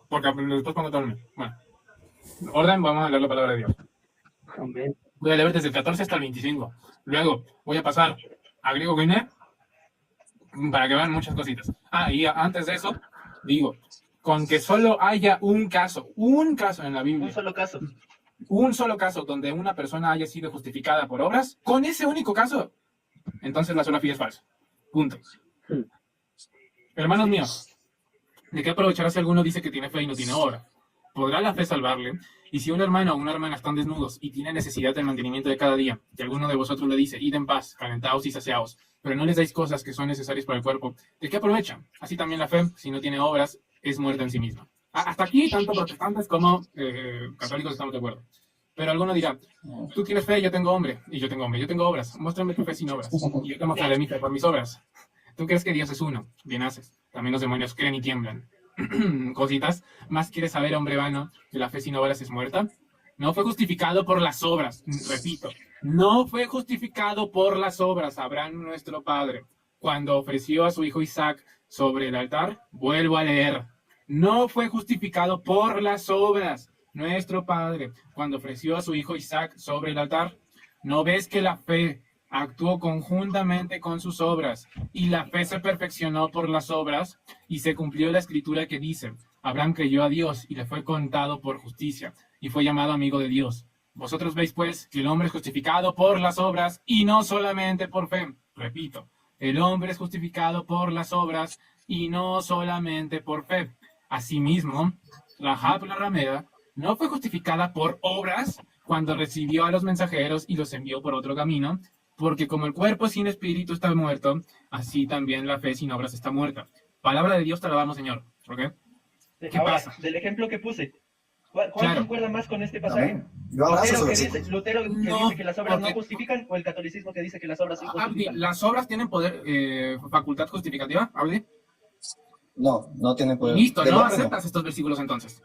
porque después pongo todo el mío. Bueno, orden, vamos a leer la palabra de Dios. Amén. Voy a leer desde el 14 hasta el 25. Luego voy a pasar a griego koiné para que vean muchas cositas. Y antes de eso, digo, con que solo haya un caso en la Biblia. Un solo caso donde una persona haya sido justificada por obras, con ese único caso, entonces la sola fe es falsa. Punto. Hermanos míos, ¿de qué aprovechará si alguno dice que tiene fe y no tiene obra? ¿Podrá la fe salvarle? Y si un hermano o una hermana están desnudos y tienen necesidad del mantenimiento de cada día, y alguno de vosotros le dice, id en paz, calentaos y saciaos, pero no les dais cosas que son necesarias para el cuerpo, ¿de qué aprovechan? Así también la fe, si no tiene obras, es muerta en sí misma. Hasta aquí, tanto protestantes como católicos estamos de acuerdo. Pero alguno dirá, tú tienes fe, yo tengo hombre, y yo tengo hombre, yo tengo obras, muéstrame tu fe sin obras, y yo te mostraré mi fe por mis obras. ¿Tú crees que Dios es uno? Bien haces. También los demonios creen y tiemblan. Cositas. ¿Más quieres saber, hombre vano, que la fe sin obras es muerta? No fue justificado por las obras. Repito, no fue justificado por las obras. Abraham, nuestro padre, cuando ofreció a su hijo Isaac sobre el altar, vuelvo a leer, no fue justificado por las obras. Nuestro padre, cuando ofreció a su hijo Isaac sobre el altar, ¿no ves que la fe actuó conjuntamente con sus obras, y la fe se perfeccionó por las obras, y se cumplió la escritura que dice, Abraham creyó a Dios, y le fue contado por justicia, y fue llamado amigo de Dios? Vosotros veis, pues, que el hombre es justificado por las obras, y no solamente por fe. Repito, el hombre es justificado por las obras, y no solamente por fe. Asimismo, Rahab la ramera no fue justificada por obras cuando recibió a los mensajeros y los envió por otro camino, porque como el cuerpo sin espíritu está muerto, así también la fe sin obras está muerta. Palabra de Dios te alabamos, Señor. ¿Por qué? ¿Qué pasa? Del ejemplo que puse, ¿cuál concuerda más con este pasaje? Lutero que dice que las obras no justifican, o el catolicismo que dice que las obras sí justifican. ¿Las obras tienen poder, facultad justificativa, Abdi? No tienen poder. Listo, ¿no aceptas estos versículos entonces?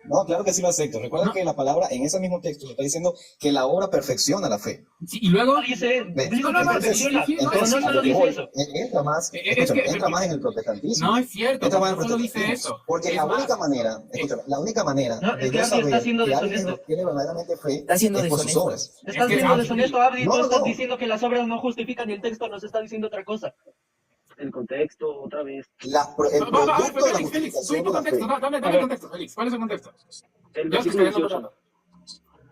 No, claro que sí lo acepto. Recuerda que la palabra en ese mismo texto está diciendo que la obra perfecciona la fe. Sí, y luego dice, entra más en el protestantismo. No es cierto, no solo dice eso. Porque la única manera de yo saber que alguien tiene verdaderamente fe es por sus obras. Estás siendo deshonesto, Abdi. Tú estás diciendo que las obras no justifican y el texto nos está diciendo otra cosa. El contexto, otra vez. Félix, soy tu contexto. Dame el contexto, Félix. ¿Cuál es el contexto? El versículo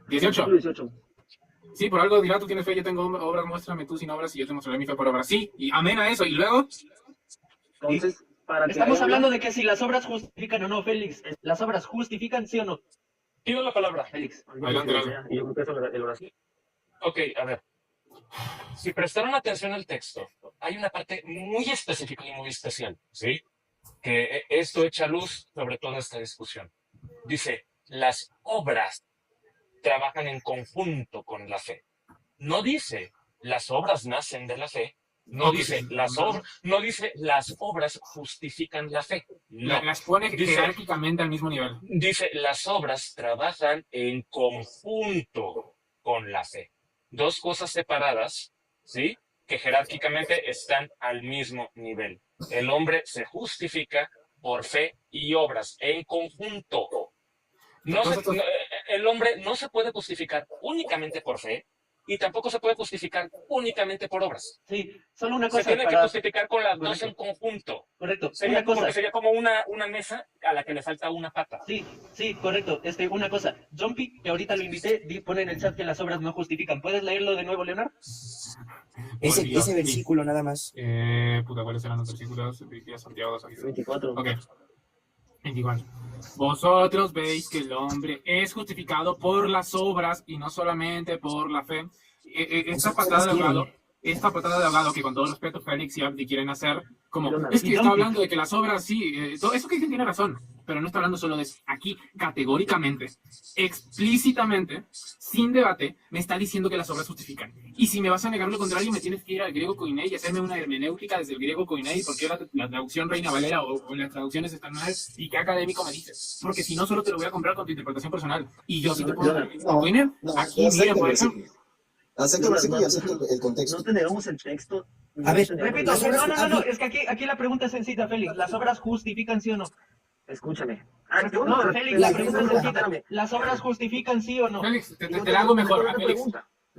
18. 18. Sí, por algo dirá, tú tienes fe, yo tengo obras, muéstrame tú sin obras y yo te mostraré mi fe por obras. Sí, y amén a eso. Y luego... Entonces, estamos hablando de que si las obras justifican o no, Félix. ¿Las obras justifican, sí o no? Pido la palabra. Félix. Adelante. Yo creo que eso es el oración. Ok, a ver. Si prestaron atención al texto, hay una parte muy específica y muy especial, ¿sí? Que esto echa luz sobre toda esta discusión. Dice, las obras trabajan en conjunto con la fe. No dice, las obras nacen de la fe. No dice, las obras justifican la fe. No. Las pone jerárquicamente al mismo nivel. Dice, las obras trabajan en conjunto con la fe. Dos cosas separadas, ¿sí? Que jerárquicamente están al mismo nivel. El hombre se justifica por fe y obras en conjunto. El hombre no se puede justificar únicamente por fe y tampoco se puede justificar únicamente por obras. Sí, solo una cosa. Se tiene que justificar con las dos en conjunto. Correcto. Sería como una mesa a la que le falta una pata. Sí, correcto. Una cosa. Jumpy, que ahorita lo invité, pone en el chat que las obras no justifican. ¿Puedes leerlo de nuevo, Leonard? Ese versículo nada más. ¿Cuáles eran los versículos? Santiago 2. 24. Ok. 24. Vosotros veis que el hombre es justificado por las obras y no solamente por la fe. Esta patada de abogado que con todo respeto Félix y Abdi quieren hacer, como es que está hablando de que las obras sí, todo eso que dicen tiene razón, pero no está hablando solo de eso. Aquí categóricamente, explícitamente, sin debate, me está diciendo que las obras justifican. Y si me vas a negar lo contrario, me tienes que ir al griego koiné y hacerme una hermenéutica desde el griego koiné, porque la traducción Reina Valera o las traducciones están mal, y qué académico me dices. Porque si no, solo te lo voy a comprar con tu interpretación personal. Y yo sí te puedo koiné. Aquí, mira, por ejemplo. Acepta el versículo y acepta el contexto. No te negamos el texto. A ver, repito, no, es que aquí la pregunta es sencilla, Félix. ¿Las obras justifican, sí o no? Escúchame. No, Félix, la pregunta es sencilla. ¿Las obras justifican sí o no? Félix, te la hago mejor.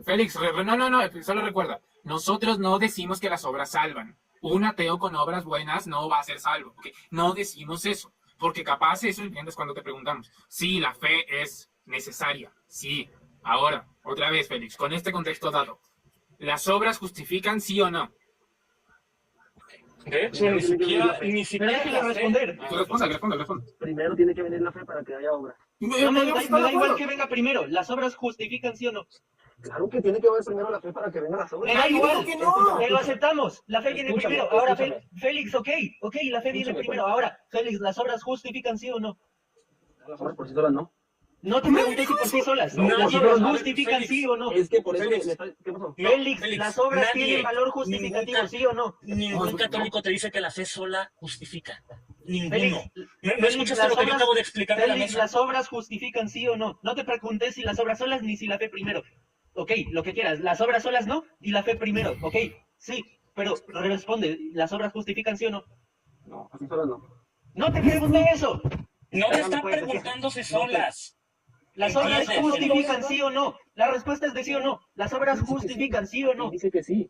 Félix, no, solo recuerda. Nosotros no decimos que las obras salvan. Un ateo con obras buenas no va a ser salvo. ¿Okay? No decimos eso. Porque capaz eso entiendes cuando te preguntamos. Sí, la fe es necesaria. Sí. Ahora, otra vez, Félix, con este contexto dado. ¿Las obras justifican sí o no? De hecho, ni siquiera Pero déjale responder. Responda. Primero tiene que venir la fe para que haya obras. No, me da igual que venga primero. ¿Las obras justifican sí o no? Claro que tiene que haber primero la fe para que vengan las obras. Me da igual, que no. Lo aceptamos. La fe viene primero. Ahora, Félix, ok, la fe viene primero. Ahora, Félix, ¿las obras justifican sí o no? Las obras por sí solas no. No te pregunté si por sí solas. ¿Las obras justifican sí o no? Es que por eso... ¿Qué pasó? Félix, ¿las obras tienen valor justificativo sí o no? Ningún católico te dice que la fe sola justifica. Ninguno. ¿No escuchaste lo que yo acabo de explicar de la mesa? ¿Las obras justifican sí o no? No te pregunté si las obras solas ni si la fe primero. Ok, lo que quieras. Las obras solas no y la fe primero. Ok, sí, pero responde. ¿Las obras justifican sí o no? No, así solas no. No te pregunté eso. No te están preguntando si solas. ¿Las obras justifican sí o no? La respuesta es de sí o no. ¿Las obras justifican sí o no? Dice que sí.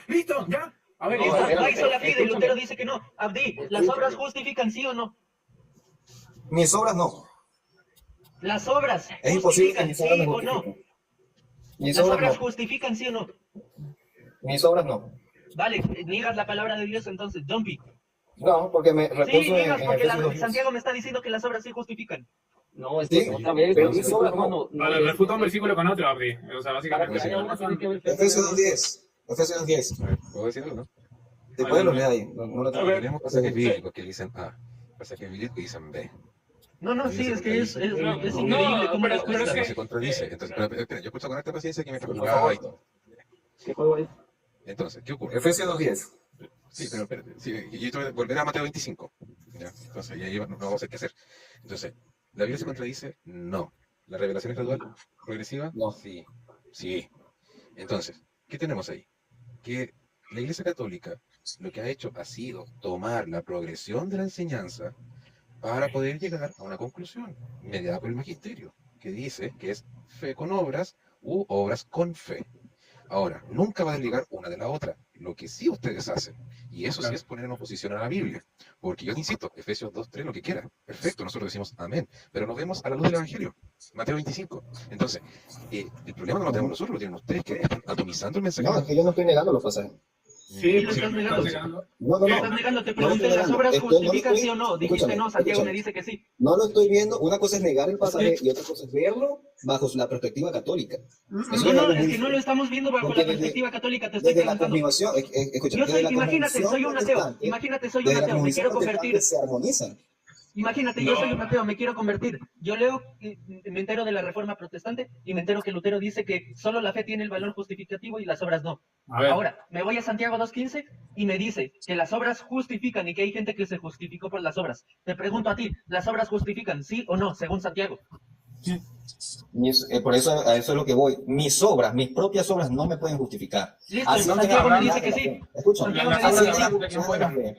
Listo, ya. A ver, hizo la fe y Lutero dice que no. Abdi, ¿las obras justifican sí o no? Mis obras no. ¿Las obras es imposible que justifican mis obras sí o no? Mis ¿Las obras obras no. justifican sí o no? Mis obras no. Vale, niegas la palabra de Dios entonces, Jumpy. No, porque me reposo sí, niegas porque en Santiago me está diciendo que las obras sí justifican. No, es que otra vez, pero mis obras no. Vale, refuta un versículo con otro, Abdi. O sea, básicamente... Efesios 2:10. Efesios 2:10. ¿Puedo decir algo, no? Te puedes leer ahí. No lo tenemos pasajes bíblicos que dicen A, pasajes bíblicos que dicen B. No, sí, es que es increíble cómo las cosas se contradice. Entonces, pero yo escucho con esta paciencia que me jugaba y todo. ¿Qué juego es? Entonces, ¿qué ocurre? Efesios 2:10. Sí, pero espérate. Sí, y esto volverá a Mateo 25. ¿Ya? Entonces, y ahí no vamos a ver qué hacer. Entonces, ¿la Biblia se contradice? No. ¿La revelación es gradual? ¿Progresiva? No. Sí. Sí. Entonces, ¿qué tenemos ahí? Que la Iglesia Católica lo que ha hecho ha sido tomar la progresión de la enseñanza para poder llegar a una conclusión mediada por el magisterio, que dice que es fe con obras u obras con fe. Ahora, nunca va a desligar una de la otra. Lo que sí ustedes hacen, y eso sí es poner en oposición a la Biblia, porque yo insisto, Efesios 2:3, lo que quiera, perfecto, nosotros decimos amén, pero nos vemos a la luz del Evangelio, Mateo 25. Entonces, el problema no lo tenemos nosotros, lo tienen ustedes, que están atomizando el mensaje. No, es que yo no estoy negando los pasajes. Sí, lo estás negando. No. Estás negando, te pregunté, ¿las obras justifican sí o no? Dijiste no, Santiago me dice que sí. No lo estoy viendo, una cosa es negar el pasaje y otra cosa es verlo bajo la perspectiva católica. No, es que no lo estamos viendo bajo la perspectiva católica, te estoy preguntando. Imagínate, soy un ateo, me quiero convertir. Se armonizan. Imagínate, yo soy un ateo, me quiero convertir. Yo leo, me entero de la Reforma Protestante y me entero que Lutero dice que solo la fe tiene el valor justificativo y las obras no. Ahora, me voy a Santiago 2:15 y me dice que las obras justifican y que hay gente que se justificó por las obras. Te pregunto a ti, ¿las obras justifican sí o no, según Santiago? Por eso a eso es lo que voy. Mis propias obras no me pueden justificar. Listo, Santiago me dice que sí. Escucha, Santiago me dice que sí.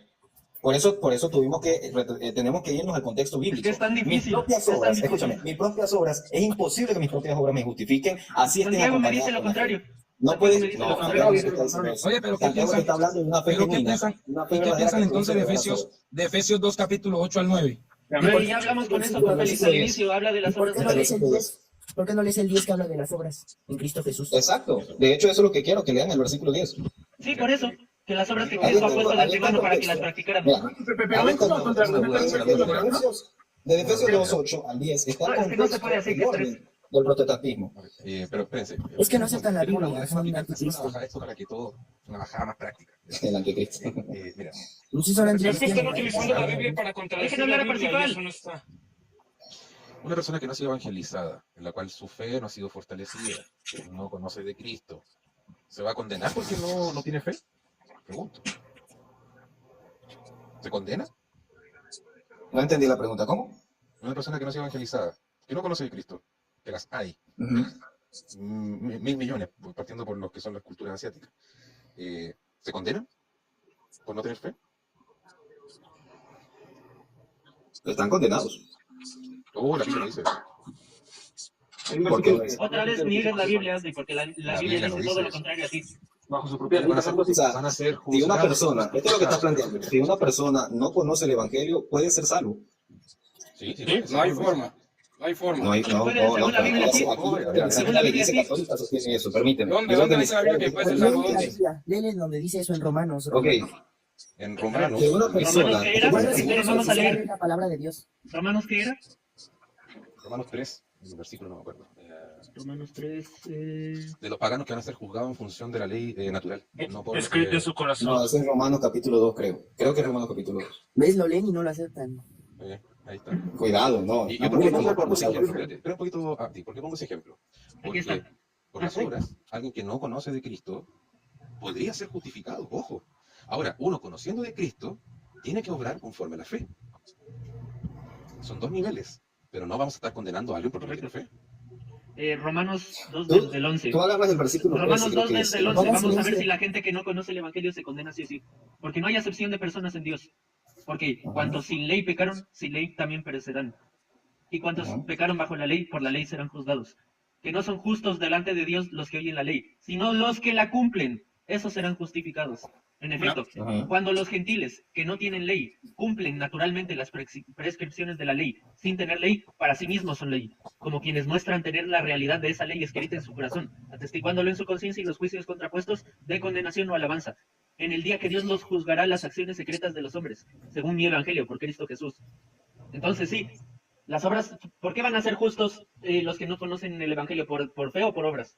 Por eso tenemos que irnos al contexto bíblico. Es que es tan difícil. Mis propias obras, es imposible que mis propias obras me justifican. Así Santiago me dice lo contrario. No puedes. Oye, pero ¿qué piensan? ¿Y qué piensan entonces de Efesios 2, capítulo 8 al 9? Ya hablamos con eso, con Félix al inicio, habla de las obras. ¿Por qué no lees el 10 que habla de las obras en Cristo Jesús? Exacto. De hecho, eso es lo que quiero, que lean el versículo 10. Sí, por eso. Que las obras que Cristo ha puesto de antemano para que las practicaran. De Efesios 2:8 al 10 está el contexto del protestantismo. Pero espérense. Es que no aceptan la Biblia, son anticristo. Esto para que todo, una bajada más práctica. El anticristo. Mira. Es que están utilizando la Biblia para contradecir la Biblia y eso no está. Una persona que no ha sido evangelizada, en la cual su fe no ha sido fortalecida, no conoce de Cristo, ¿se va a condenar porque no tiene fe? Pregunto. ¿Se condena? No entendí la pregunta, ¿cómo? Una persona que no ha sido evangelizada, que no conoce de Cristo, que las hay, 1.000 millones, partiendo por los que son las culturas asiáticas, ¿se condena por no tener fe? Están condenados. Oh, la Biblia no dice eso. Porque Otra vez niegas la Biblia, Ashley, porque la La Biblia Biblia no dice dice todo lo eso. contrario a ti. Bajo su propia Van a ser, sea, van a ser si una juzgados. persona, esto es lo que está planteando, si una persona no conoce el Evangelio, puede ser salvo. Sí, sí, No hay forma. No hay forma. No hay, no, Puede, según la Biblia, sí. Según la Iglesia Católica sostiene eso, permíteme. ¿Dónde dice la Biblia que puede ser salvo? ¿Dónde? Léele donde dice eso en Romanos. Ok, En Romanos, que una persona... Romanos, ¿qué era? Vamos a leer. La palabra de Dios. ¿Romanos qué era? Romanos 3, el versículo no me acuerdo. Romanos 3. De los paganos que van a ser juzgados en función de la ley natural. No por Escrito en su corazón. No, eso es Romanos capítulo 2, creo. Creo que es Romanos capítulo 2. ¿Ves? Lo leen y no lo aceptan. Ahí está. Cuidado, no. Y yo por qué pongo ese ejemplo, espérate, espera un poquito, Abdi, ¿por qué pongo ese ejemplo? Aquí está. Porque por las obras, alguien que no conoce de Cristo podría ser justificado, ojo. Ahora, uno conociendo de Cristo tiene que obrar conforme a la fe. Son dos niveles, pero no vamos a estar condenando a alguien porque no tiene fe. Romanos 2 Tú- del 11. Tú agarras el versículo 13, Romanos creo 2 que es. del 11. Vamos a ver 11. si la gente que no conoce el Evangelio se condena sí o sí. Porque no hay acepción de personas en Dios. Porque cuantos sin ley pecaron, sin ley también perecerán. Y cuantos pecaron bajo la ley, por la ley serán juzgados. Que no son justos delante de Dios los que oyen la ley, sino los que la cumplen. Esos serán justificados. En efecto, Ajá. cuando los gentiles que no tienen ley cumplen naturalmente las prescripciones de la ley, sin tener ley, para sí mismos son ley, como quienes muestran tener la realidad de esa ley escrita en su corazón, atestiguándolo en su conciencia y los juicios contrapuestos de condenación o alabanza, en el día que Dios los juzgará las acciones secretas de los hombres, según mi evangelio, por Cristo Jesús. Entonces sí, las obras, ¿por qué van a ser justos los que no conocen el evangelio? ¿Por fe o por obras?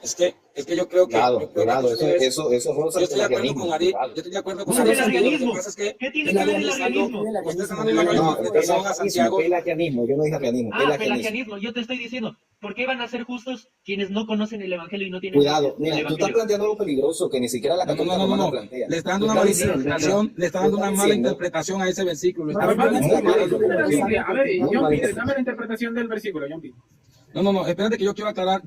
Es que yo creo que... Cuidado, eso roza Yo estoy de el acuerdo con Ari. Yo arrianismo. estoy de acuerdo con ¿Cómo Ari. el arrianismo? Lo que pasa es que ¿Qué tiene que ver el arrianismo? usted está dando una mala No, interpretación a Santiago. pelagianismo, yo no dije arrianismo, Pelagianismo. Yo te estoy diciendo, ¿por qué van a ser justos quienes no conocen el evangelio y no tienen Cuidado, el mira, tú estás evangelio? planteando algo peligroso que ni siquiera la católica romana plantea. Le está dando una Tú mala estás diciendo- interpretación, le está dando una mala diciendo- interpretación a ese versículo. Está No, dando no, una no, mala no, interpretación. A ver, Muy John mal. Peter, dame la interpretación del versículo, John Peter. No, espérate que yo quiero aclarar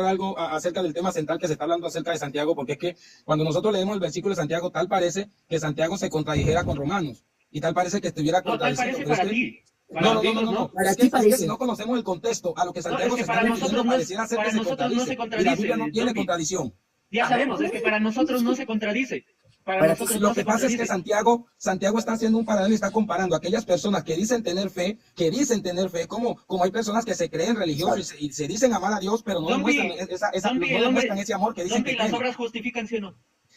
algo acerca del tema central que se está hablando acerca de Santiago, porque es que cuando nosotros leemos el versículo de Santiago, tal parece que Santiago se contradijera con Romanos, y tal parece que estuviera No, tal contradiciendo. parece pero es para que- ti. Para No. Para Es ti que parece. si no conocemos el contexto a lo que Santiago es que se para está nosotros refiriendo, no es- pareciera ser para que se nosotros no se contradice. Y la contradice, Biblia no tiene Zombie. contradicción. Ya sabemos, es que para nosotros no se contradice. Para Para nosotros Lo no que se pasa es que contradice. Santiago está haciendo un paralelo y está comparando a aquellas personas que dicen tener fe, como hay personas que se creen religiosos y se dicen amar a Dios, pero no Zombie, demuestran ese amor que dicen Zombie, que las tienen. obras justifican, ¿sí o no?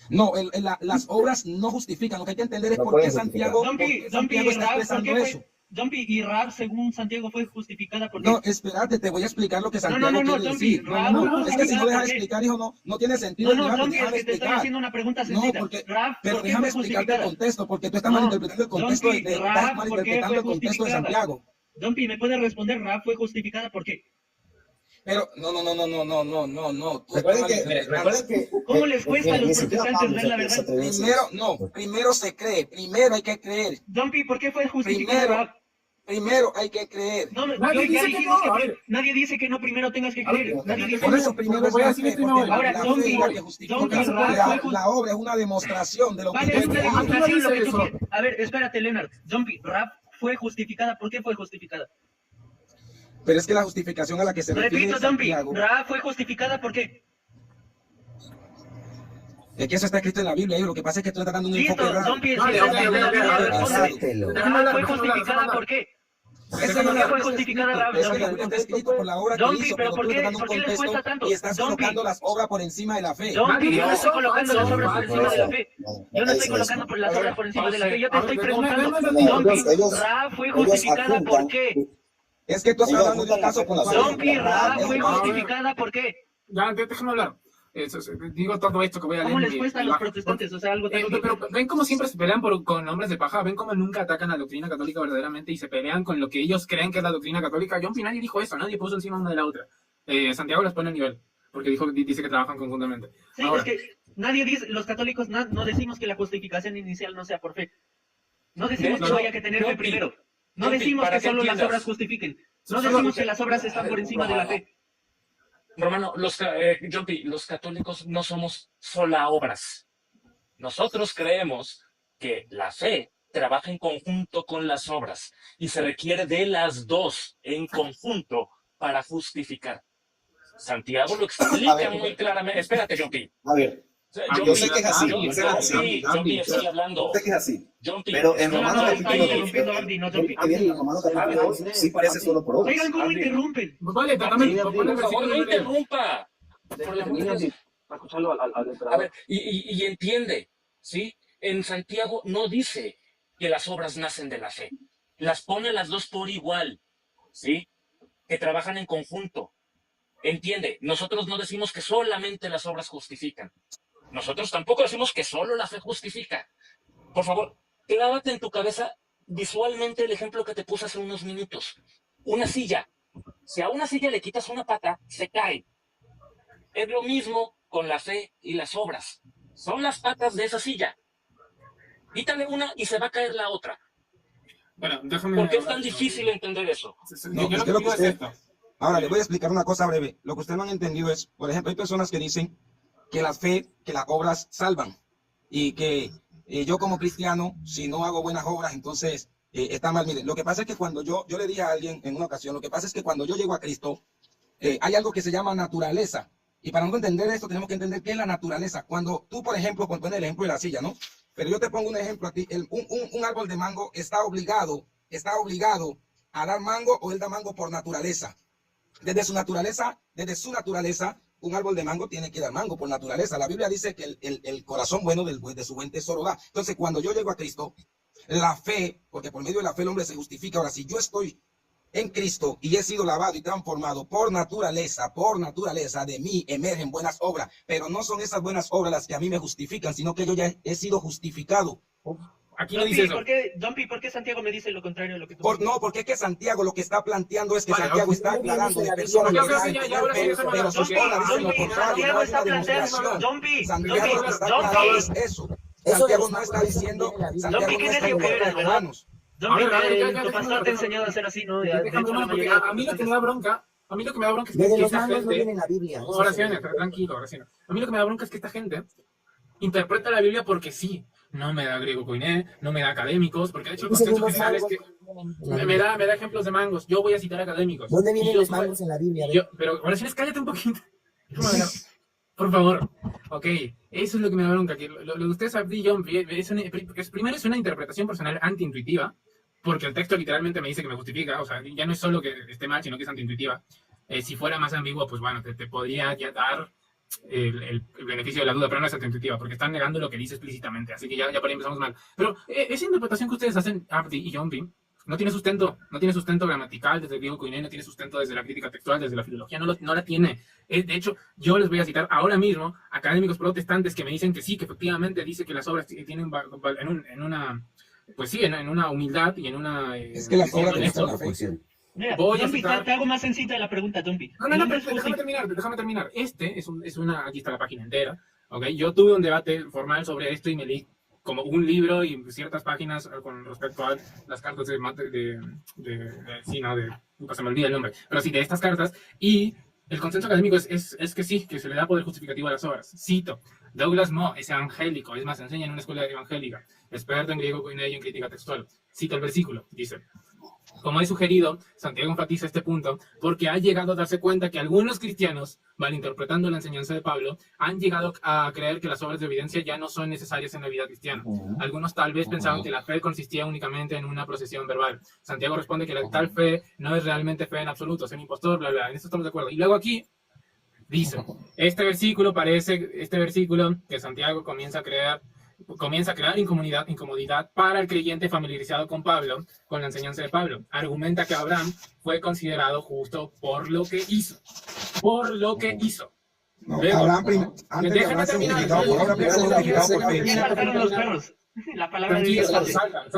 No, las obras no justifican. Lo que hay que entender es No por qué pueden Santiago, Zombie, Santiago y está Raab, ¿por expresando qué eso. fue? Zombie y Raab, según Santiago, fue justificada porque... No, espérate, te voy a explicar lo que Santiago no, quiere Zombie, decir. Raab No, fue es que si no justificada dejas porque... explicar, hijo, no tiene sentido. No, Déjame Zombie, es que te estoy explicar. haciendo una pregunta No, sencilla. porque, Raab, pero ¿por qué déjame fue explicarte el justificada? contexto, porque tú estás No, malinterpretando el contexto Zombie, estás Raab, ¿por qué malinterpretando fue el contexto de justificada? Santiago. Zombie, ¿me puedes responder? Raab fue justificada ¿por qué? Pero, no. Recuerden que ¿Cómo les cuesta a los ni siquiera protestantes Pablo ver la se verdad? atreve a decir eso. Primero se cree, primero hay que creer, Zombie, ¿por qué fue justificada Primero. Raab? primero hay que creer. No, Nadie ya dice que dijimos no, a que ver. nadie dice que no primero tengas que creer. Nadie dice Por que eso no. primero es voy a la decir fe, esto y me porque voy. Ahora, la fe Zombie, es la que justifica. Zombie, Raab La obra es una demostración de lo que Vale, es una Dios Aquí no demostración lo dice que tú eso. quieres. A ver, espérate, Leonard. Zombie, Raab fue justificada. ¿Por qué fue justificada? Pero es que la justificación a la que se refiere Repito, Zombie, Santiago, Raab fue justificada. ¿Por qué? es que eso está escrito en la Biblia, y lo que pasa es que tú estás dando un Listo, enfoque raro. Zombie, Vale, si ok, estás ok, en la ok, Biblia, a ver, respóndeme. Acéptelo. Raab fue justificada. ¿por qué? Es que la Biblia está escrito, Raab, es que la Zombie. Biblia está escrito por la obra que Zombie, hizo, pero pero ¿por tú le qué? estás dando un ¿Por qué les contexto cuesta tanto? y estás Zombie. colocando las obras por encima de la fe. Zombie, yo no estoy Eso, colocando las obras por encima de la fe. Yo no estoy eso. colocando por las obras por encima de la fe. Yo te A ver, estoy pero preguntando, no, Zombie, ellos- Raab fue ellos justificada. ¿Por apuntan- qué? Es que tú estás Ellos hablando de un apuntan la caso fe con la puntual. Zombie, Raab fue No, justificada. ¿Por qué? Ya, déjame hablar. Digo todo esto que voy a leer. ¿Cómo les y- cuesta a y los va- protestantes? O sea, algo tan Pero ven cómo siempre se pelean con nombres de paja, ven cómo nunca atacan a la doctrina católica verdaderamente y se pelean con lo que ellos creen que es la doctrina católica. John P. nadie dijo eso, nadie puso encima una de la otra. Santiago las pone a nivel, porque dice que trabajan conjuntamente. Sí, Ahora, es que nadie dice, los católicos no decimos que la justificación inicial no sea por fe. No decimos que No, haya que tener fe John P. primero. No John P, decimos para que que solo las entiendas. obras justifiquen. No Solo- decimos que las obras están por encima de la fe. Romano, John P., los católicos no somos sola obras. Nosotros creemos que la fe trabaja en conjunto con las obras y se requiere de las dos en conjunto para justificar. Santiago lo explica muy claramente. Espérate, John-P. A ver, yo sé que es así. John-P, estoy hablando. Yo sé que es así. John-P, Pero en Romanos capítulo sí parece solo por obras. Oigan, ¿cómo interrumpen? Vale, también. Por favor, no interrumpa. Por la amor de Dios. A ver, y entiende, ¿sí? En Santiago no dice que las obras nacen de la fe. Las pone las dos por igual, ¿sí? Que trabajan en conjunto. Entiende, nosotros no decimos que solamente las obras justifican. Nosotros tampoco decimos que solo la fe justifica. Por favor, clávate en tu cabeza visualmente el ejemplo que te puse hace unos minutos. Una silla. Si a una silla le quitas una pata, se cae. Es lo mismo con la fe y las obras. Son las patas de esa silla. Quítale una y se va a caer la otra. Bueno, déjame. ¿Por qué es tan difícil entender eso? No, Yo es que lo que usted... Ahora, le voy a explicar una cosa breve. Lo que ustedes no han entendido es, por ejemplo, hay personas que dicen que la fe, que las obras salvan. Y que yo como cristiano, si no hago buenas obras, entonces está mal. Mire, lo que pasa es que cuando yo le dije a alguien en una ocasión, lo que pasa es que cuando yo llego a Cristo, hay algo que se llama naturaleza. Y para no entender esto, tenemos que entender qué es la naturaleza. Cuando tú, por ejemplo, pones el ejemplo de la silla, ¿no? Pero yo te pongo un ejemplo a ti. Un árbol de mango está obligado a dar mango, o él da mango por naturaleza. Desde su naturaleza, un árbol de mango tiene que dar mango por naturaleza. La Biblia dice que el corazón bueno de su buen tesoro da. Entonces, cuando yo llego a Cristo, la fe, porque por medio de la fe el hombre se justifica. Ahora, si yo estoy en Cristo y he sido lavado y transformado por naturaleza de mí emergen buenas obras, pero no son esas buenas obras las que a mí me justifican, sino que yo ya he sido justificado. Aquí no dice eso. ¿Por qué Santiago me dice lo contrario de lo que tú No, porque es que Santiago lo que está planteando es que Vale, Santiago está aclarando de personas que pero sus obras dicen lo contrario, no hay una demostración. Santiago lo que está aclarando es eso. Santiago no está diciendo, Santiago no está igual a Romanos. Tu pastor te ha enseñado a hacer así, ¿no? A mí lo que me da bronca es que esta gente... Oraciones, tranquilo, oraciones. A mí lo que me da bronca es que esta gente interpreta la Biblia porque sí. No me da griego koiné, no me da académicos, porque de hecho el consenso general es que me da ejemplos de mangos. Yo voy a citar académicos. ¿Dónde vienen los mangos en la Biblia? Pero oraciones, cállate un poquito. Por favor. Ok, eso es lo que me da bronca. Que lo de ustedes, Abdi y John, primero es una interpretación personal antiintuitiva, porque el texto literalmente me dice que me justifica. O sea, ya no es solo que esté mal, sino que es antiintuitiva. Si fuera más ambiguo, pues bueno, te podría ya dar el beneficio de la duda, pero no es antiintuitiva, porque están negando lo que dice explícitamente. Así que ya por ahí empezamos mal. Pero esa interpretación que ustedes hacen, Abdi y John, no tiene sustento gramatical desde el griego koiné, no tiene sustento desde la crítica textual, desde la filología, no la tiene. De hecho, yo les voy a citar ahora mismo académicos protestantes que me dicen que sí, que efectivamente dice que las obras tienen en una humildad y en una... es que las obras son la fe. Mira, te hago más sencilla la pregunta, Dompi. No, pero déjame terminar. Aquí está la página entera, ¿ok? Yo tuve un debate formal sobre esto y me leí como un libro y ciertas páginas con respecto a las cartas nunca se me olvida el nombre, pero sí, de estas cartas, y el consenso académico es que sí, que se le da poder justificativo a las obras. Cito, Douglas Moo es evangélico, es más, enseña en una escuela evangélica, experto en griego koiné y en crítica textual. Cito el versículo, dice: como he sugerido, Santiago enfatiza este punto porque ha llegado a darse cuenta que algunos cristianos, malinterpretando la enseñanza de Pablo, han llegado a creer que las obras de evidencia ya no son necesarias en la vida cristiana. Algunos tal vez pensaban que la fe consistía únicamente en una procesión verbal. Santiago responde que la tal fe no es realmente fe en absoluto, es un impostor, bla, bla. En eso estamos de acuerdo. Y luego aquí dice, este versículo que Santiago comienza a crear incomodidad para el creyente familiarizado con Pablo, con la enseñanza de Pablo. Argumenta que Abraham fue considerado justo por lo que hizo. No, Abraham antes de Abraham significado por obra, primero significado por fe. La palabra de Dios.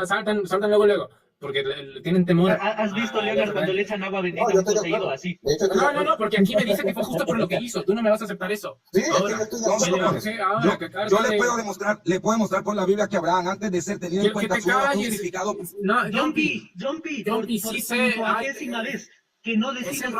Saltan luego. Porque tienen temor. ¿Has visto, Leonard, cuando le echan agua bendita a un poseído así? No, porque aquí me dice que fue justo por lo que hizo. Tú no me vas a aceptar eso. Sí, yo le puedo demostrar con la Biblia que Abraham, antes de ser tenido en cuenta, su obra justificado. John P, sí sé. Que no decimos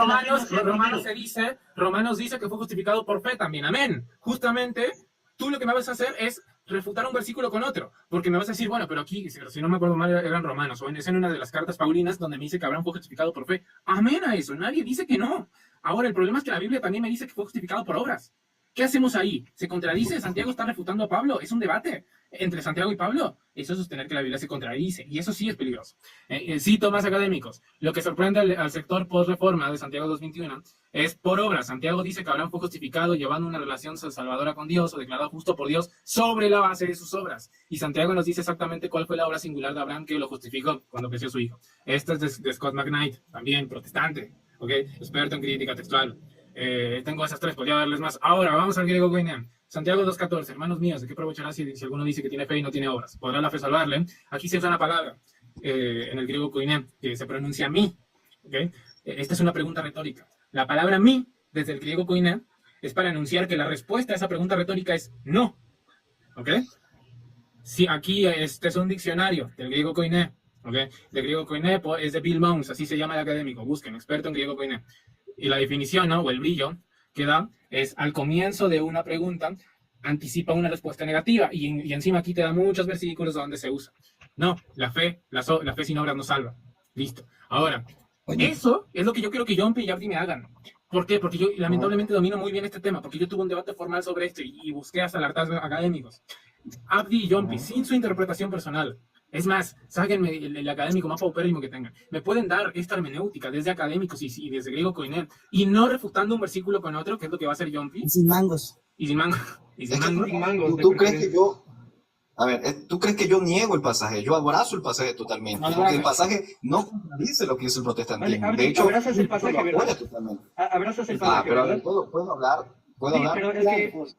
Romanos dice que fue justificado por fe también. Amén. Justamente, tú lo que me vas a hacer es refutar un versículo con otro, porque me vas a decir, bueno, pero aquí, si no me acuerdo mal, eran romanos, o es en una de las cartas paulinas donde me dice que Abraham fue justificado por fe. Amén a eso, nadie dice que no. Ahora, el problema es que la Biblia también me dice que fue justificado por obras. ¿Qué hacemos ahí? ¿Se contradice? ¿Santiago está refutando a Pablo? ¿Es un debate entre Santiago y Pablo? Eso es sostener que la Biblia se contradice, y eso sí es peligroso. Cito más académicos. Lo que sorprende al sector post-reforma de Santiago 2.21 es por obras. Santiago dice que Abraham fue justificado llevando una relación salvadora con Dios o declarado justo por Dios sobre la base de sus obras. Y Santiago nos dice exactamente cuál fue la obra singular de Abraham que lo justificó cuando creció su hijo. Esta es de Scott McKnight, también protestante, ¿okay? Experto en crítica textual. Tengo esas tres, podría darles más. Ahora, vamos al griego koiné. Santiago 2.14, hermanos míos, ¿de qué aprovechará si alguno dice que tiene fe y no tiene obras? ¿Podrá la fe salvarle? Aquí se usa una palabra en el griego koiné, que se pronuncia mi. ¿Okay? Esta es una pregunta retórica. La palabra mi, desde el griego koiné, es para anunciar que la respuesta a esa pregunta retórica es no. ¿Ok? Sí, aquí este es un diccionario del griego koiné. ¿Ok? Del griego koiné es de Bill Mounce, así se llama el académico. Busquen, experto en griego koiné. Y la definición, ¿no? O el brillo que da es al comienzo de una pregunta anticipa una respuesta negativa y encima aquí te da muchos versículos donde se usa. No, la fe sin obras no salva. Listo. Ahora, eso es lo que yo quiero que Yompi y Abdi me hagan. ¿Por qué? Porque yo lamentablemente domino muy bien este tema, porque yo tuve un debate formal sobre esto y busqué hasta el hartazgo académicos. Abdi y Yompi, sin su interpretación personal, es más, sáquenme el académico más paupérrimo que tengan. Me pueden dar esta hermenéutica desde académicos y desde griego koiné, y no refutando un versículo con otro, que es lo que va a hacer Yompi. Y sin mangos. Y sin mangos. Y sin mangos. ¿Tú crees que yo... A ver, ¿tú crees que yo niego el pasaje? Yo abrazo el pasaje totalmente, porque el pasaje no contradice lo que dice el protestantismo. Vale, de hecho, abrazas el pasaje, ¿verdad? Abrazas el pasaje, pero ¿verdad? ¿puedo hablar? ¿Puedo Sí, hablar? pero es que...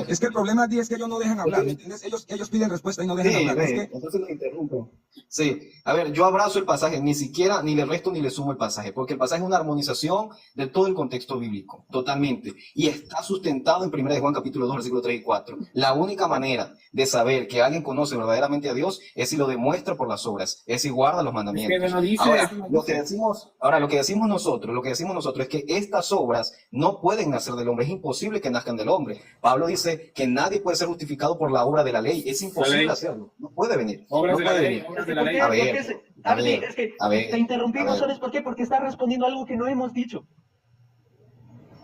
Es que el problema aquí es que ellos no dejan hablar, ¿me entiendes? Ellos piden respuesta y no dejan hablar. Es que... Entonces lo interrumpo. Sí, a ver, yo abrazo el pasaje, ni le resto ni le sumo el pasaje, porque el pasaje es una armonización de todo el contexto bíblico, totalmente, y está sustentado en 1 de Juan capítulo 2, versículos 3 y 4. La única manera de saber que alguien conoce verdaderamente a Dios es si lo demuestra por las obras, es si guarda los mandamientos. Ahora, lo que decimos nosotros es que estas obras no pueden nacer del hombre, es imposible que nazcan del hombre. Pablo dice que nadie puede ser justificado por la obra de la ley, es imposible hacerlo, no puede venir. Obras no de puede la ley, venir. obras de la ley. Es que te interrumpí, no sabes por qué, porque estás respondiendo algo que no hemos dicho.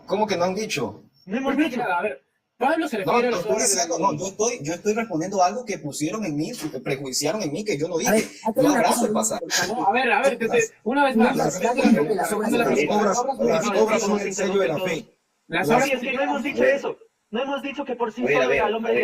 ¿Cómo que no han dicho? No hemos dicho. A ver, Pablo se refiere a las obras de la ley. Yo estoy respondiendo algo que pusieron en mí, que prejuiciaron en mí, que yo no dije. A ver, Yo abrazo el pasaje. No, a ver, una vez más. Las obras son el sello de la fe. Las Oye, obras es que no hemos dicho eso. No hemos dicho que por sí solo al hombre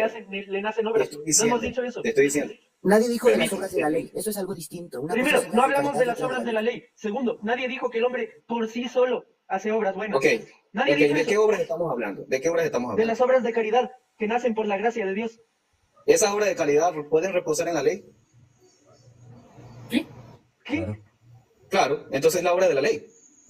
le nacen obras. No hemos dicho eso. Te estoy diciendo. Nadie dijo de las obras de la ley. Eso es algo distinto. Una Primero, cosa es no la hablamos de las caridad y obras otra de la ley. Segundo, nadie dijo que el hombre por sí solo hace obras buenas. Ok, Nadie dijo ¿de eso. qué obras estamos hablando? ¿De qué obras estamos De hablando? las obras de caridad que nacen por la gracia de Dios. ¿Esas obras de calidad pueden reposar en la ley? ¿Sí? ¿Qué? Claro, entonces es la obra de la ley.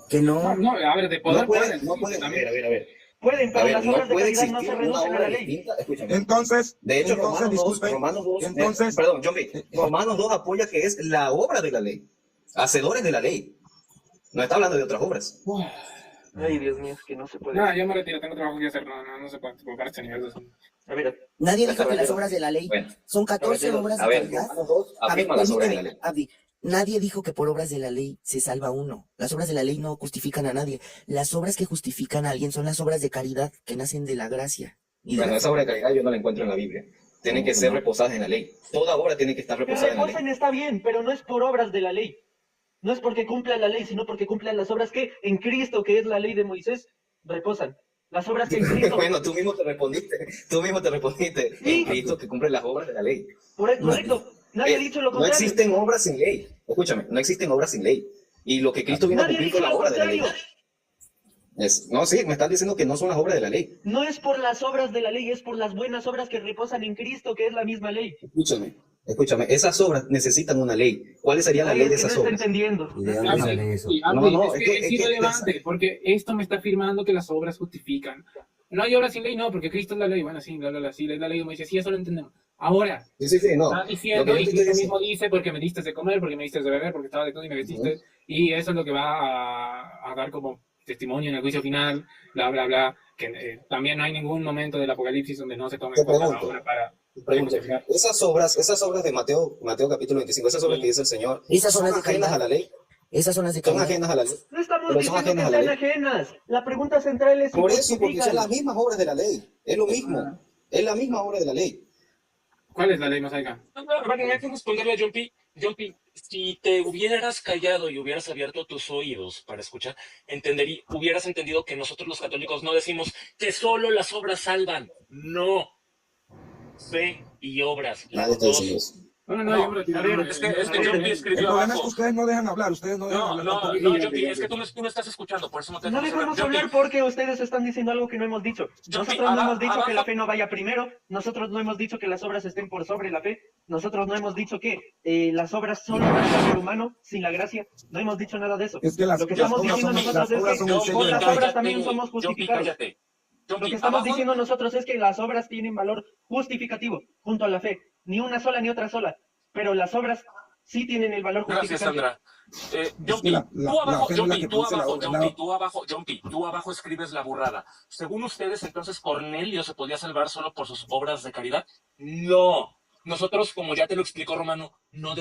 Que no. No, a ver, de poder No pueden, a ver. Pueden, pero las no obras de puede caridad no existir se una reducen a obra la ley. distinta. Escúchame. Entonces, De hecho, disculpe, Romanos 2, entonces, perdón, John B. Romanos 2 apoya que es la obra de la ley, hacedores de la ley. No está hablando de otras obras. Ay, Dios mío, es que no se puede. No, yo me retiro, tengo trabajo que hacer, no se puede tocar este nivel de eso. A ver, Nadie dijo que las obras de la ley. Bueno, Son 14 obras de a ver, caridad. Romanos 2 A ver, afirma las obras de la permíteme, ley. Abdi. Nadie dijo que por obras de la ley se salva uno. Las obras de la ley no justifican a nadie. Las obras que justifican a alguien son las obras de caridad que nacen de la gracia. Y de Bueno, la esa obra de calidad yo no la encuentro en la Biblia. Tienen que ser reposadas en la ley. Toda obra tiene que estar que reposada en la ley. reposen está bien, pero no es por obras de la ley. No es porque cumplan la ley, sino porque cumplan las obras que en Cristo, que es la ley de Moisés, reposan. Las obras que en Cristo... Bueno, tú mismo te respondiste. Sí. En Cristo que cumple las obras de la ley. Correcto. Nadie ha dicho lo No contrario. existen obras sin ley. Escúchame, no existen obras sin ley. Y lo que Cristo vino a Nadie cumplir dijo fue la lo obra de la ley. contrario. No, sí, me están diciendo que no son las obras de la ley. No es por las obras de la ley, es por las buenas obras que reposan en Cristo, que es la misma ley. Escúchame, esas obras necesitan una ley. ¿Cuál sería la Ay, ley es de que esas no obras? está entendiendo. Sí, No, es irrelevante, porque esto me está afirmando que las obras justifican. No hay obras sin ley, no, porque Cristo es la ley. Bueno, sí, sí, es la ley de Moisés, sí, eso lo entendemos. Ahora, Sí, no. está Lo diciendo, que yo y te Cristo estoy mismo dice, porque me diste de comer, porque me diste de beber, porque estaba de todo y me vestiste, y eso es lo que va a dar como testimonio en el juicio final, bla, bla, bla, que también no hay ningún momento del Apocalipsis donde no se tome en cuenta la obra Esas obras de Mateo capítulo 25, esas obras que dice el Señor, Esas son son las de ajenas caridad. a la ley, Esas son las de son caridad. ajenas a la ley. No estamos Pero son diciendo que ajenas a la sean ley. ajenas. La pregunta central es si Por eso, porque son justifican. las mismas obras de la ley. Es lo mismo. Es la misma obra de la ley. ¿Cuál es la ley mosaica? A ver, hay que responderle a Jumpy. Jumpy, si te hubieras callado y hubieras abierto tus oídos para escuchar, hubieras entendido que nosotros los católicos no decimos que solo las obras salvan. No. Fe y obras, Nadie las está diciendo dos. eso. No, No, yo me retiro. a ver, es que Jumpy El escribió problema es que abajo. ustedes no dejan hablar, ustedes no dejan No, hablar no, tampoco. no, Jumpy, es que tú no estás escuchando, por eso no te No dejamos dejamos hablar. hablar porque ustedes están diciendo algo que no hemos dicho. Nosotros no hemos dicho que la fe no vaya primero. Nosotros no hemos dicho que las obras estén por sobre la fe. Nosotros no hemos dicho que las obras solo van al ser humano sin la gracia. No hemos dicho nada de eso. Es que Lo que estamos obras diciendo son- nosotros las obras es son que el sello por de las la fe. obras también somos Jumpy, justificados. cállate. Lo Jumpy, que estamos abajo, diciendo nosotros es que las obras tienen valor justificativo junto a la fe. Ni una sola ni otra sola. Pero las obras sí tienen el valor gracias, justificante. Sandra. Jumpy, la tú abajo, fe no es la Jumpy, que tú produce la abajo, obra, Jumpy, la- tú abajo, Jumpy, tú abajo escribes la burrada. Según ustedes, entonces, ¿Cornelio se podía salvar solo por sus obras de caridad? No. Nosotros, como ya te lo explicó Romano, no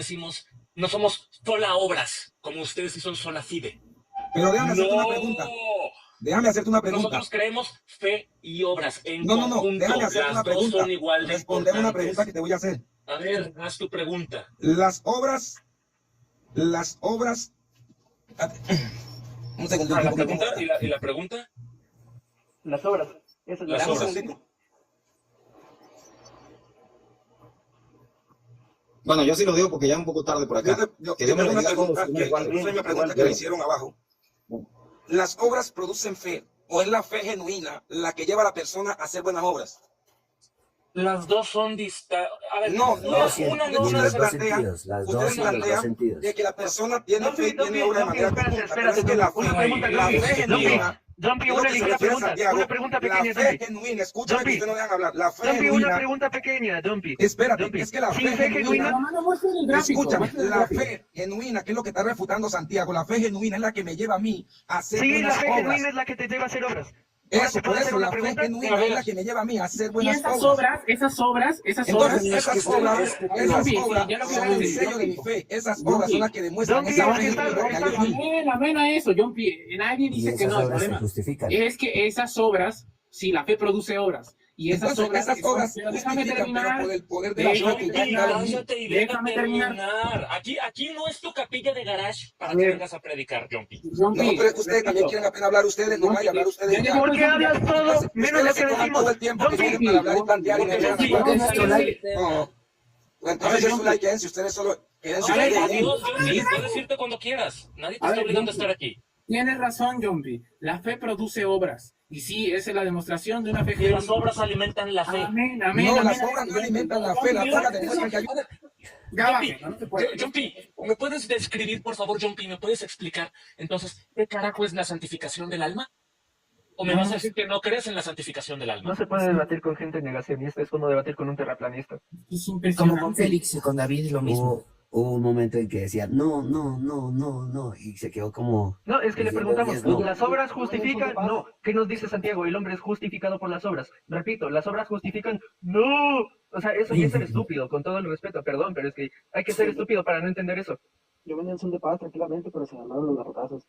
somos sola obras, como ustedes sí son sola fide. Pero déjame hacerte una No. pregunta. Déjame hacerte una pregunta. Nosotros creemos fe y obras en No, conjunto. déjame hacerte una Las dos pregunta. son igual de Respondeme una importantes. pregunta que te voy a hacer. A ver, haz tu pregunta. Las obras. Un segundo. La pregunta y la pregunta. Las obras. Esa es la Las Dame un obras. segundito. Bueno, yo sí lo digo porque ya es un poco tarde por acá. Que Dios me tengo una bendiga a todos. pregunta, una pregunta que me hicieron abajo. ¿Las obras producen fe o es la fe genuina la que lleva a la persona a hacer buenas obras? Las dos son distintas. A ver, No, una no Tiene una los se dos plantean- sentidos, las dos Ustedes tienen los dos plantean sentidos. de que la persona tiene fe y tiene obra de manera espérate, conjunta, pero es que la una pregunta, fe genuina. Jumpy, es lo una que se ligera refiere a pregunta. Santiago. Una pregunta La pequeña, fe Jumpy. genuina, escúchame que Jumpy. ustedes no dejan hablar. La fe Jumpy, una genuina. pregunta pequeña, Jumpy. Espérate, Jumpy, es que la sin fe fe genuina. genuina. Escúchame, la fe genuina, que es lo que está refutando Santiago, la fe genuina es la que me lleva a mí a hacer Sí, la buenas fe obras. genuina es la que te lleva a hacer obras. Ahora, Eso, ¿te por puedo hacer eso, una la fe pregunta? genuina es la que me lleva a mí a hacer Y buenas esas obras. obras, Entonces, esas obras Jumpy, sí, ya lo que son acabas de el decir. sello de mi fe. Esas obras son las que demuestran Jumpy, esa porque fe está- genuina que hay en mí. Amén a eso, Jumpy. Nadie Y dice que esas no, el obras se problema justifican. es que esas obras, si la fe produce obras, y esas Entonces, obras, esas obras pero déjame justifican, pero terminar. por el poder de la fe Jumpy, que ya está en mí. cállate y Déjame déjame terminar. terminar. Aquí no es tu capilla de garage para A que ver. vengas a predicar, Jumpy. No, pero es que ustedes también quieren apenas hablar ustedes, no vaya a hablar ustedes ya. ¿Por qué hablas todo menos lo Ustedes que se toman decimos? todo el tiempo que Jumpy, tienen para hablar y plantear y me dejan Jumpy, hablar. nuestro like. No. Entonces es un like, quédense ustedes solo, quédense A ver, ustedes ahí. adiós, Jumpy, puedes decirte cuando quieras. Nadie te A está ver, obligando a Jumpy. estar aquí. Tienes razón, Jumpy. La fe produce obras. Y sí, esa es la demostración de una fe Y las genuina. obras alimentan la fe. Amén, amén, No, amén. las obras no alimentan la fe, las obras demuestran que hay A ver, Ya Jumpy, baje, no se puede. Jumpy, ¿me puedes describir, por favor, Jumpy? ¿Me puedes explicar, entonces, qué carajo es la santificación del alma? ¿O me vas a decir que no crees en la santificación del alma? No se puede debatir con gente negacionista, es como debatir con un terraplanista. Es Como impresionante. con Félix y con David es lo mismo. Hubo un momento en que decía, no, no, no, no, no, y se quedó como... No, es que le diciendo, preguntamos, "Dios, no". ¿las obras justifican? No. ¿Qué nos dice Santiago? El hombre es justificado por las obras. Repito, ¿las obras justifican? No. O sea, eso ya es ser estúpido, con todo el respeto, perdón, pero es que hay que ser estúpido para no entender eso. Yo venía en son de paz tranquilamente, pero se armaron los garrotazos.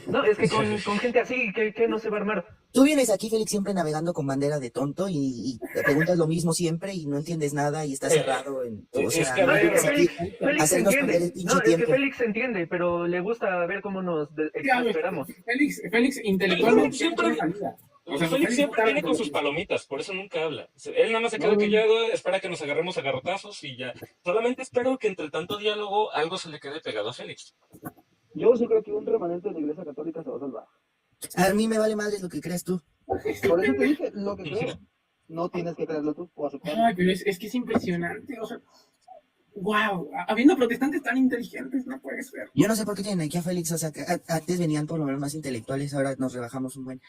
No, es que con gente así, ¿qué no se va a armar? Tú vienes aquí, Félix, siempre navegando con bandera de tonto y te preguntas lo mismo siempre y no entiendes nada y estás cerrado en... O es sea, que, a no ver, vienes aquí Félix a se hacernos perder el entiende. pinche No, es que tiempo. Félix se entiende, pero le gusta ver cómo nos exasperamos. Félix intelectualmente Siempre- tiene salida. O sea, Félix siempre está- viene con sus palomitas, por eso nunca habla. Él nada más se queda callado, espera que nos agarremos a garrotazos y ya. Solamente espero que entre tanto diálogo algo se le quede pegado a Félix. Yo sí creo que un remanente de la Iglesia Católica se va a salvar. A mí me vale madres lo que creas tú. Por eso te dije lo que creo. No tienes que creerlo tú o aceptarlo. Ay, pero es que es impresionante. O sea, wow, habiendo protestantes tan inteligentes, no puede ser. Yo no sé por qué tienen aquí a Félix, o sea, que antes venían por lo menos más intelectuales, ahora nos rebajamos un buen...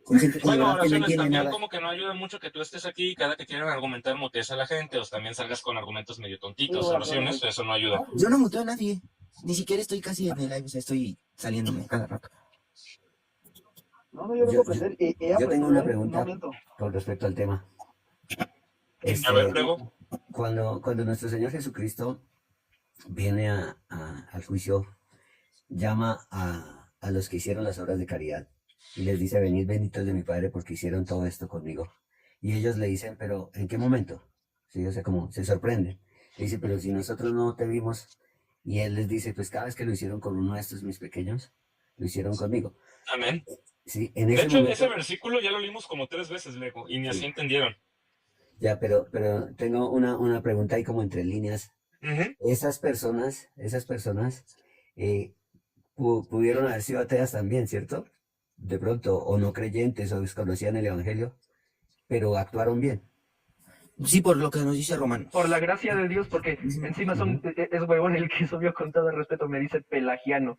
Con gente que, de Bueno, verdad que no oraciones entiende también nada. como que no ayuda mucho que tú estés aquí y cada que quieran argumentar mutees a la gente o también salgas con argumentos medio tontitos. No, Oraciones, eso no ayuda. Yo no muteo a nadie, ni siquiera estoy casi en el live, o sea, estoy saliéndome cada rato. No, yo vengo a aprender. He Yo tengo aprendido, una no pregunta miento. con respecto al tema. A ver, Este, luego. cuando nuestro Señor Jesucristo viene al juicio, llama a los que hicieron las obras de caridad y les dice, venid benditos de mi Padre porque hicieron todo esto conmigo. Y ellos le dicen, pero ¿en qué momento? Sí, o sea, como se sorprenden. Le dice, pero si nosotros no te vimos. Y él les dice, pues cada vez que lo hicieron con uno de estos mis pequeños, lo hicieron conmigo. Amén. Sí, en De ese hecho, momento, ese versículo ya lo leímos como 3 veces, Lego, y ni así sí, entendieron. ya, pero tengo una pregunta ahí como entre líneas. Ujú. Esas personas, eh, pudieron haber sido ateas también, ¿cierto? De pronto, o no creyentes, o desconocían el Evangelio, pero actuaron bien. Sí, por lo que nos dice Romanos. Por la gracia de Dios, porque encima es huevón el que subió con todo el respeto, me dice pelagiano.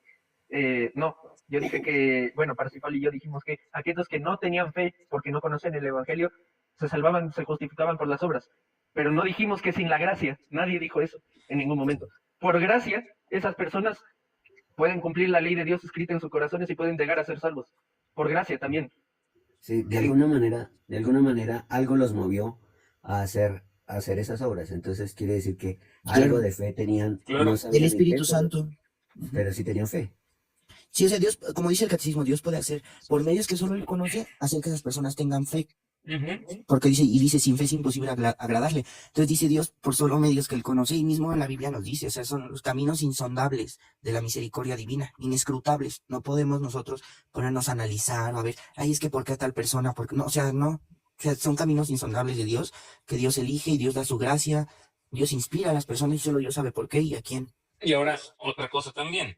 No, yo dije que, bueno, Parsifal y yo dijimos que aquellos que no tenían fe porque no conocen el Evangelio, se salvaban, se justificaban por las obras. Pero no dijimos que sin la gracia, nadie dijo eso en ningún momento. Por gracia, esas personas pueden cumplir la ley de Dios escrita en sus corazones y pueden llegar a ser salvos. Por gracia también. Sí, de alguna manera, algo los movió a hacer esas obras. Entonces quiere decir que algo de fe tenían, Claro. no El sabían en qué, Espíritu Santo. pero sí tenían fe. Sí, o sea, Dios, como dice el catecismo, Dios puede hacer, por medios que solo Él conoce, hacer que esas personas tengan fe. Ujú. Porque dice, sin fe es imposible agradarle. Entonces dice Dios, por solo medios que Él conoce, y mismo en la Biblia nos dice, o sea, son los caminos insondables de la misericordia divina, inescrutables. No podemos nosotros ponernos a analizar o a ver, ay, es que ¿por qué a tal persona? Porque no, o sea, no. O sea, son caminos insondables de Dios, que Dios elige y Dios da su gracia, Dios inspira a las personas y solo Dios sabe por qué y a quién. Y ahora, otra cosa también,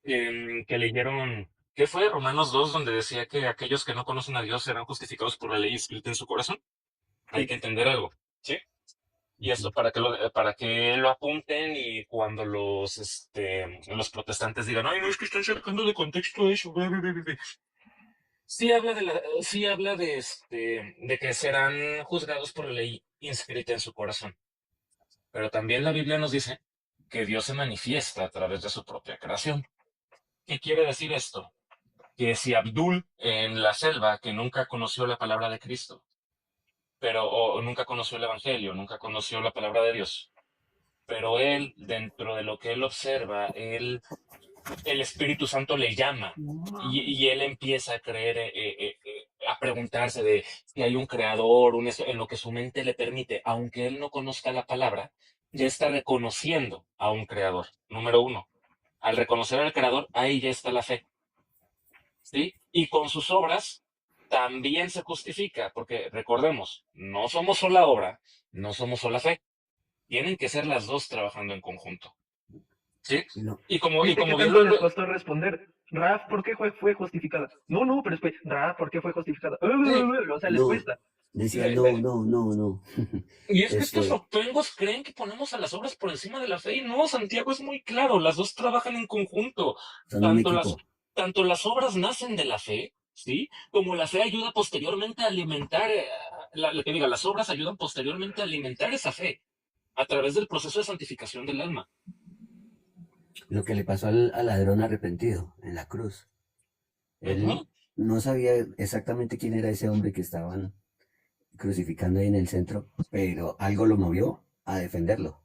que leyeron, ¿qué fue? Romanos 2, donde decía que aquellos que no conocen a Dios serán justificados por la ley escrita en su corazón. Hay que entender algo, ¿sí? Y esto para que lo apunten y cuando los protestantes digan, ay, no, es que están sacando de contexto eso. Bla, bla, bla, bla". Sí habla de que serán juzgados por la ley inscrita en su corazón. Pero también la Biblia nos dice que Dios se manifiesta a través de su propia creación. ¿Qué quiere decir esto? Que si Abdul en la selva, que nunca conoció la palabra de Cristo, o nunca conoció el Evangelio, nunca conoció la palabra de Dios, pero él, dentro de lo que él observa, el Espíritu Santo le llama y él empieza a creer, a preguntarse de si hay un creador, en lo que su mente le permite, aunque él no conozca la palabra, ya está reconociendo a un creador, número uno. Al reconocer al creador, ahí ya está la fe, ¿sí? Y con sus obras también se justifica, porque recordemos, no somos sola obra, no somos sola fe. Tienen que ser las dos trabajando en conjunto, ¿sí? No, Y como ¿Viste qué bien tanto les costó responder? Raf, ¿por qué fue justificada? No, pero después, Raf, ¿por qué fue justificada? O sea, les no, cuesta. decía, le- no. Y es que estos Este, octongos creen que ponemos a las obras por encima de la fe. Y no, Santiago es muy claro, las dos trabajan en conjunto. son un Tanto equipo. tanto las obras nacen de la fe, ¿sí? Como la fe ayuda posteriormente a alimentar, las obras ayudan posteriormente a alimentar esa fe a través del proceso de santificación del alma. Lo que le pasó al ladrón arrepentido en la cruz. Él Ujú. no sabía exactamente quién era ese hombre que estaban crucificando ahí en el centro, pero algo lo movió a defenderlo.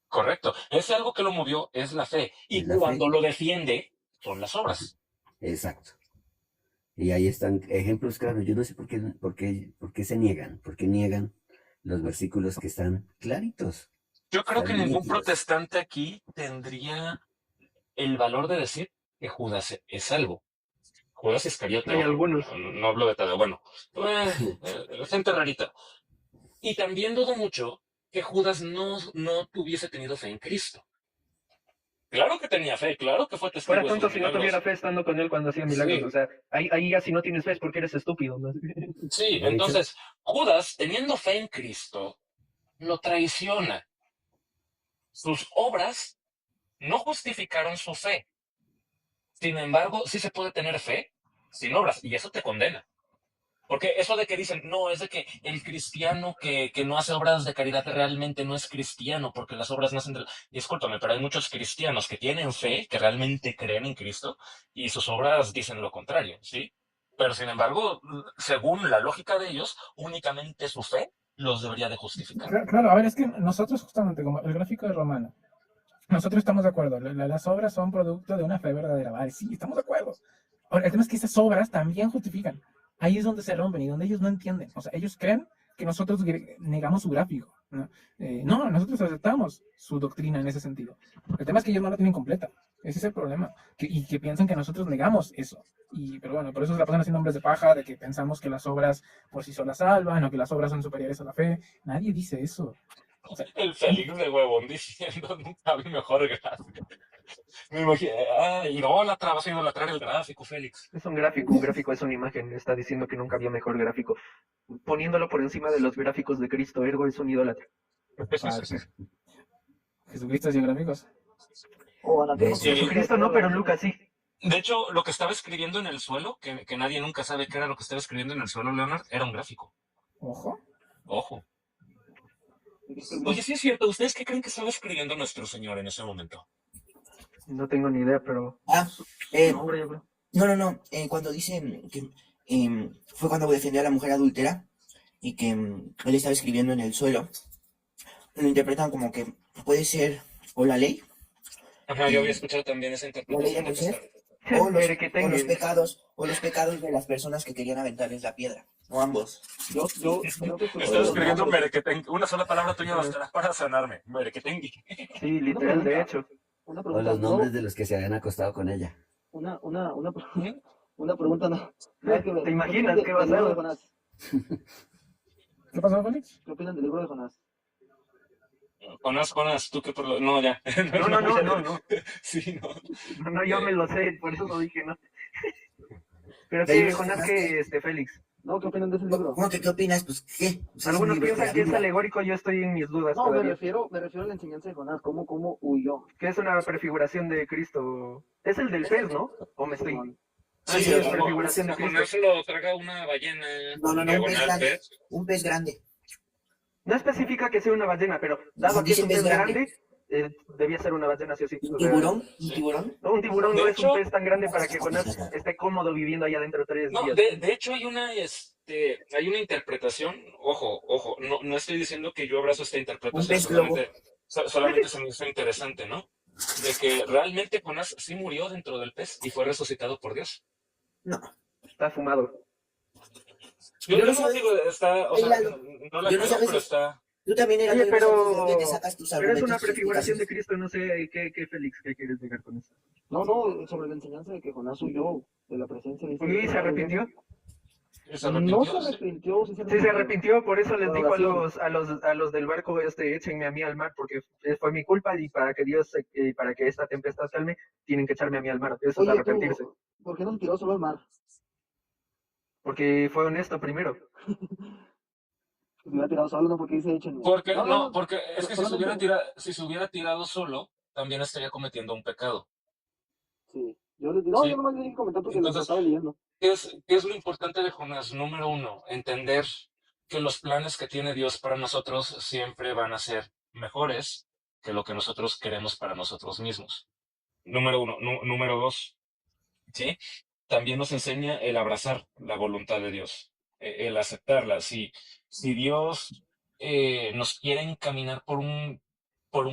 Correcto. Es algo que lo movió, es la fe. Y Es la fe. cuando lo defiende, son las obras. Exacto. Y ahí están ejemplos claros. Yo no sé por qué se niegan, por qué niegan los versículos que están claritos, Yo creo que están ningún nítidos. protestante aquí tendría el valor de decir que Judas es salvo. Judas Iscariote, Hay ojo, algunos. no hablo de Tadeo, bueno, gente rarita. Y también dudo mucho que Judas no tuviese tenido fe en Cristo. Claro que tenía fe, claro que fue testigo Fuera de sus tonto si no milagros. tuviera fe estando con él cuando hacía milagros. Sí. O sea, ahí ya si no tienes fe es porque eres estúpido, ¿no? Sí, De hecho, entonces, Judas, teniendo fe en Cristo, lo traiciona. Sus obras no justificaron su fe. Sin embargo, sí se puede tener fe sin obras, y eso te condena. Porque eso de que dicen, no, es de que el cristiano que no hace obras de caridad realmente no es cristiano, porque las obras nacen de... Discúlpame, pero hay muchos cristianos que tienen fe, que realmente creen en Cristo, y sus obras dicen lo contrario, ¿sí? Pero sin embargo, según la lógica de ellos, únicamente su fe los debería de justificar. Claro, a ver, es que nosotros justamente, como el gráfico de Romano, nosotros estamos de acuerdo, las obras son producto de una fe verdadera, ¿vale? Sí, estamos de acuerdo. Ahora, el tema es que esas obras también justifican. Ahí es donde se rompen y donde ellos no entienden. O sea, ellos creen que nosotros negamos su gráfico, ¿no? No, nosotros aceptamos su doctrina en ese sentido. El tema es que ellos no la tienen completa. Ese es el problema. Y que piensan que nosotros negamos eso. Pero bueno, por eso se la pasan haciendo hombres de paja, de que pensamos que las obras por sí solas salvan o que las obras son superiores a la fe. Nadie dice eso. O sea, El Félix de huevón diciendo nunca vi mejor gráfico. Me imagino, idólatra, vas a idolatrar el gráfico, Félix. Es un gráfico es una imagen. Está diciendo que nunca había mejor gráfico. Poniéndolo por encima de los gráficos de Cristo, ergo es un idólatra. Jesucristo hacía gráficos. Jesucristo no, pero Lucas sí. De hecho, lo que estaba escribiendo en el suelo, que nadie nunca sabe qué era lo que estaba escribiendo en el suelo, Leonard, era un gráfico. Ojo. Ojo. Oye, sí es cierto, ¿ustedes qué creen que estaba escribiendo nuestro Señor en ese momento? No tengo ni idea, pero... No. Cuando dice que fue cuando defendió a la mujer adúltera y que él estaba escribiendo en el suelo, lo interpretan como que puede ser o la ley. Ajá, yo había escuchado también esa interpretación. La ley de Moisés, o los pecados de las personas que querían aventarles la piedra, o ambos. Estaba escribiendo merequetengue, una sola palabra tuya bastará para sanarme, merequetengue. Sí, literal, de hecho. O los nombres de los que se habían acostado con ella. Una pregunta, no. ¿Te imaginas qué va a ser? ¿Qué pasó, Félix? ¿Qué opinan del libro de Jonás? Jonás, tú que por lo... No, ya. No. Sí, no. No, yo me lo sé, por eso no dije no. Pero sí, Jonás que Félix. No, ¿qué opinan de ese libro? ¿Cómo que qué opinas? Pues, ¿qué? Algunos piensan que es alegórico, yo estoy en mis dudas. No, me refiero a la enseñanza de Jonás, cómo huyó. Que es una prefiguración de Cristo. Es el del pez, ¿no? ¿O me estoy...? Sí, Sí, es prefiguración de Cristo. Jonás se lo traga una ballena. No, un pez grande. No especifica que sea una ballena, pero dado que es un pez grande, debía ser una ballena, sí o sí. ¿Un tiburón? ¿Un tiburón? No, un tiburón no es un pez tan grande para que Jonás esté cómodo viviendo allá adentro 3 días. De hecho hay una interpretación, ojo, no estoy diciendo que yo abrazo esta interpretación, solamente se me hizo interesante, ¿no? De que realmente Jonás sí murió dentro del pez y fue resucitado por Dios. No. Está fumado. Yo no digo, está, o sea, no la creo, pero está... Tú también eras pero te sacas tus es una prefiguración de Cristo, no sé qué Félix, ¿qué quieres llegar con eso? No, sobre la enseñanza de que Jonás huyó de la presencia de... ¿Y se arrepintió? No se arrepintió. Sí se arrepintió, por eso les digo a los del barco, échenme a mí al mar, porque fue mi culpa y para que Dios, para que esta tempestad calme, tienen que echarme a mí al mar. Eso es arrepentirse. ¿Por qué no se tiró solo al mar? Porque fue honesto primero. Se hubiera tirado solo, no porque dice échenme. Porque es que si se hubiera tirado solo, también estaría cometiendo un pecado. Sí. Yo nomás le dije comentar porque lo estaba leyendo. ¿Qué es lo importante de Jonás? Número 1, entender que los planes que tiene Dios para nosotros siempre van a ser mejores que lo que nosotros queremos para nosotros mismos. Número 1. Número 2, ¿sí? También nos enseña el abrazar la voluntad de Dios, el aceptarla. Si Dios nos quiere encaminar por un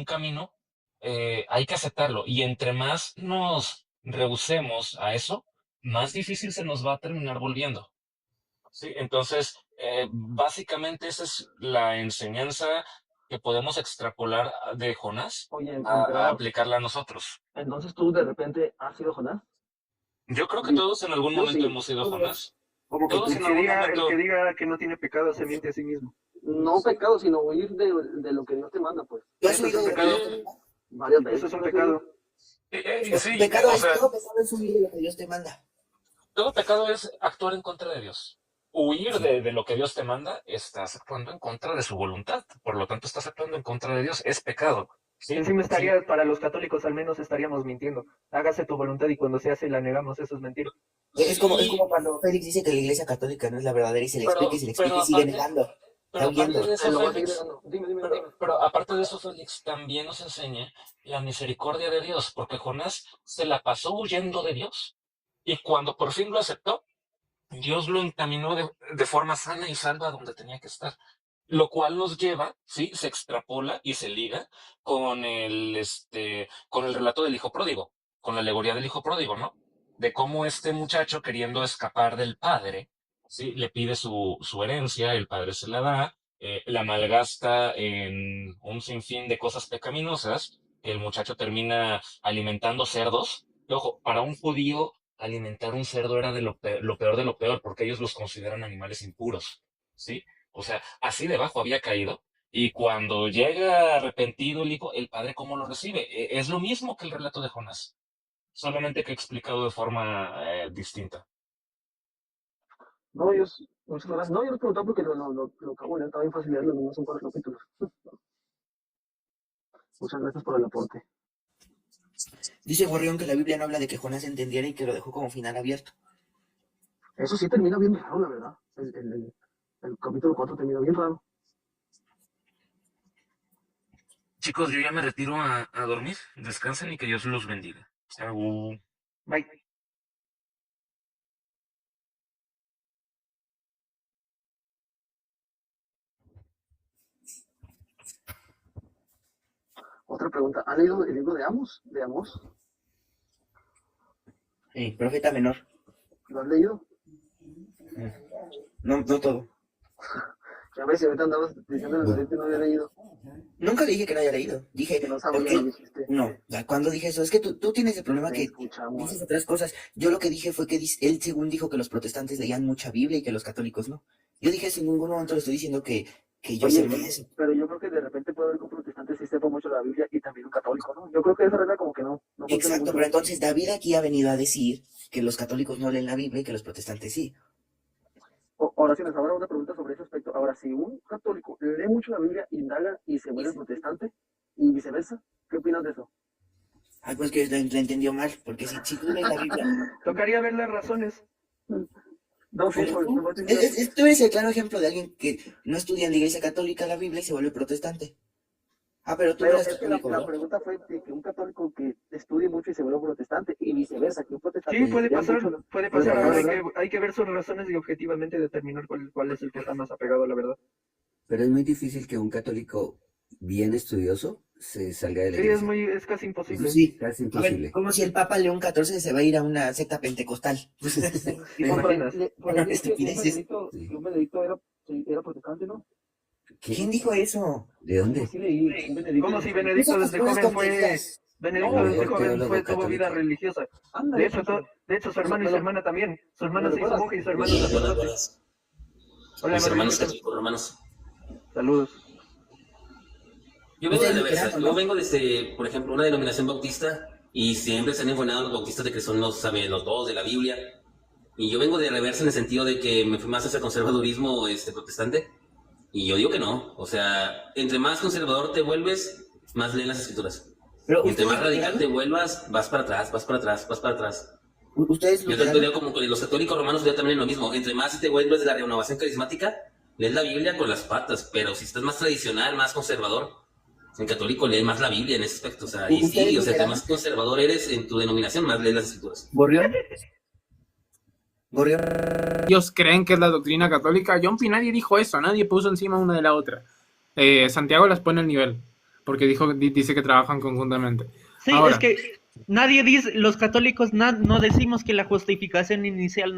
camino, hay que aceptarlo. Y entre más nos rehusemos a eso, más difícil se nos va a terminar volviendo. ¿Sí? Entonces, básicamente esa es la enseñanza que podemos extrapolar de Jonás a aplicarla a nosotros. Entonces tú de repente has sido Jonás. Yo creo que todos en algún momento hemos sido Jonás. Como que el que diga que no tiene pecado se miente a sí mismo. No pecado, sino huir de lo que Dios te manda, pues. ¿Tú has huido de pecado? Varias veces. Eso es un pecado. Sí, pecado o sea, todo pecado es huir de lo que Dios te manda. todo pecado es actuar en contra de Dios. Huir de lo que Dios te manda, estás actuando en contra de su voluntad. Por lo tanto, estás actuando en contra de Dios. Es pecado. ¿Sí? Encima para los católicos al menos estaríamos mintiendo. Hágase tu voluntad y cuando se hace la negamos, eso es mentira. Es como cuando Félix dice que la iglesia católica no es la verdadera y se le explica y sigue negando. Pero aparte de eso, Félix, también nos enseña la misericordia de Dios, porque Jonás se la pasó huyendo de Dios. Y cuando por fin lo aceptó, Dios lo encaminó de forma sana y salva a donde tenía que estar. Lo cual nos lleva, ¿sí? Se extrapola y se liga con con el relato del hijo pródigo, con la alegoría del hijo pródigo, ¿no? De cómo este muchacho, queriendo escapar del padre, ¿sí? Le pide su herencia, el padre se la da, la malgasta en un sinfín de cosas pecaminosas, el muchacho termina alimentando cerdos. Y, ojo, para un judío, alimentar un cerdo era de lo peor de lo peor, porque ellos los consideran animales impuros, ¿sí? O sea, así debajo había caído. Y cuando llega arrepentido el hijo, el padre, ¿cómo lo recibe? Es lo mismo que el relato de Jonás, solamente que explicado de forma distinta. No, muchas gracias. No, yo les preguntaba porque lo acabo de leer, estaba bien fácil leerlo, no son 4 capítulos. Muchas gracias por el aporte. Dice Gorrión que la Biblia no habla de que Jonás entendiera y que lo dejó como final abierto. Eso sí termina bien raro, la verdad. El capítulo 4 termina bien raro. Chicos, yo ya me retiro a dormir. Descansen y que Dios los bendiga. Chao. Bye. Otra pregunta, ¿han leído el libro de Amos? ¿De Amós? Profeta menor. ¿Lo has leído? No todo. Ya ves, si ahorita andabas diciendo que no había leído. Nunca dije que no haya leído. Dije Que no sabía, porque lo dijiste. no, cuando dije eso, es que tú tienes el problema Te que escuchamos. dices otras cosas. Yo lo que dije fue que él según dijo que los protestantes leían mucha Biblia y que los católicos no. Yo dije eso, en ningún momento le estoy diciendo que yo Oye, sé eso. pero yo creo que de repente puede haber que un protestante sí sepa mucho la Biblia y también un católico, ¿no? Yo creo que esa regla como que no funciona Exacto, mucho. pero entonces David aquí ha venido a decir que los católicos no leen la Biblia y que los protestantes sí. Ahora, si nos habrá una pregunta sobre ese aspecto. Ahora, si un católico lee mucho la Biblia, indaga y se vuelve protestante y viceversa, ¿qué opinas de eso? Ay, pues que lo entendió mal, porque si tú lees la Biblia... Tocaría ver las razones. No, sí, Tú eres el claro ejemplo de alguien que no estudia en la iglesia católica la Biblia y se vuelve protestante. Ah, pero tú Pero eres es que la católico, ¿no? pregunta fue de que un católico que estudie mucho y se vuelve protestante y viceversa, que un protestante... Sí, puede pasar. ¿verdad? Hay que ver sus razones y objetivamente determinar cuál es el que está más apegado a la verdad. Pero es muy difícil que un católico bien estudioso se salga de la Sí, iglesia. es casi imposible. Sí, Casi a ver, imposible. como si el Papa León XIV se va a ir a una secta pentecostal. ¿Te imaginas? Estupideces. Un Benedicto era protestante, ¿no? ¿Quién dijo eso? ¿De dónde? Sí leí, un Benedicto. Como si Benedicto desde joven tuvo vida religiosa. Anda, De hecho, su hermano y su hermana también. Su hermana se hizo monje y su hermano Buenas, sacerdote. buenas. Hola, Mis hermanos hermanito. católicos romanos. Saludos. Yo vengo de diversas. Yo vengo desde, por ejemplo, una denominación bautista y siempre se han enconado los bautistas de que son los dos de la Biblia. Y yo vengo de reversa en el sentido de que me fui más hacia el conservadurismo protestante. Y yo digo que no. O sea, entre más conservador te vuelves, más leen las escrituras. Pero Y entre más radical te vuelvas, vas para atrás, vas para atrás, vas para atrás. Ustedes Yo tanto leo como con los católicos romanos leo también lo mismo. Entre más te vuelves de la renovación carismática, lees la Biblia con las patas. Pero si estás más tradicional, más conservador, en católico lees más la Biblia en ese aspecto. O sea, y sí, o sea, entre más conservador eres en tu denominación, más lees las escrituras. ¿Gorrión? Ellos creen que es la doctrina católica. John P. nadie dijo eso, nadie puso encima una de la otra. Santiago las pone al nivel, porque dice que trabajan conjuntamente. Sí, Ahora, es que nadie dice, los católicos no decimos que la justificación inicial